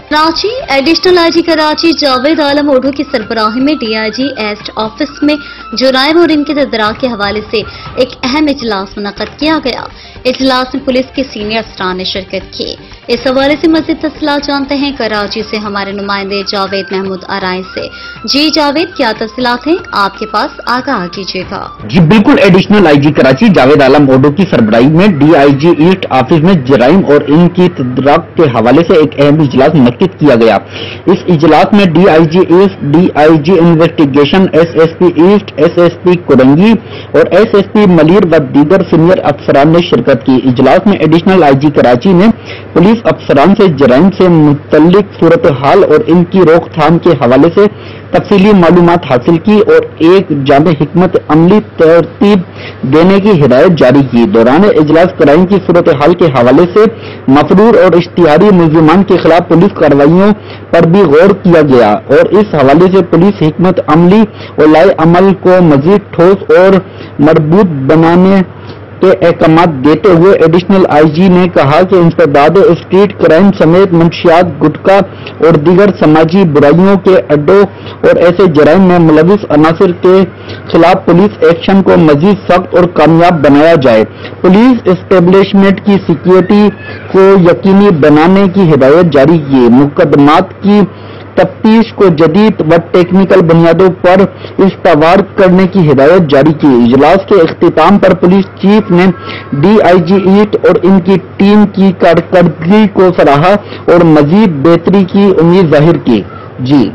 Karachi additional IG Karachi Javed Alam ओढू की सरबराही में DIG एस्ट office में जुराइम और इनके तदराक के हवाले से एक अहम इजलास मुनक्कद किया गया। इजलास में पुलिस के सीनियर अफसरान ने शिरकत की। इस हवाले से मज़ीद तफसीलात जानते हैं कराची से हमारे नुमाइंदे जावेद महमूद आराई से। जी जावेद, क्या तफसीलात हैं आपके पास, आगाह कीजिएगा। जी बिल्कुल, एडिशनल आईजी कराची जावेद आलम ओढू की सरबराही में डीआईजी ईस्ट ऑफिस में जराइम और इनकी तदराक के हवाले से एक अहम इजलास मुनक्किद किया गया। इस इजलास में DIG east, DIG investigation, SSP east, SSP Korangi और एसएसपी मलिर व दीगर सीनियर अफसरान ने शिरकत की। इजलास में एडिशनल आईजी कराची ने पुलिस अफसरान से जराइम से मुतल्लिक सूरत हाल और इनकी रोकथाम के हवाले से तफसीली मालूमात हासिल की और एक जामे हिकमत अमली तरतीब देने की हिदायत जारी की। दौरान इजलास क्राइम की सूरत हाल के हवाले से मफरूर और इश्तिहारी मुलजिमान के खिलाफ पुलिस कार्रवाइयों पर भी गौर किया गया और इस हवाले से पुलिस हिकमत अमली और लाए अमल को मजीद ठोस और मजबूत बनाने के अहकामात देते हुए एडिशनल आईजी ने कहा कि इंसदाद स्ट्रीट क्राइम समेत मंशियात, गुटखा और दीगर समाजी बुराइयों के अड्डों और ऐसे जराइम में मुलविस अनासर के खिलाफ पुलिस एक्शन को मजीद सख्त और कामयाब बनाया जाए। पुलिस एस्टेब्लिशमेंट की सिक्योरिटी को यकीनी बनाने की हिदायत जारी की। मुकदमात की तफ्तीश को जदीद व टेक्निकल बुनियादों पर इस्तावार करने की हिदायत जारी की। इजलास के इख्तिताम पर पुलिस चीफ ने डीआईजी ईस्ट और इनकी टीम की कारकर्दगी को सराहा और मजीद बेहतरी की उम्मीद जाहिर की। जी।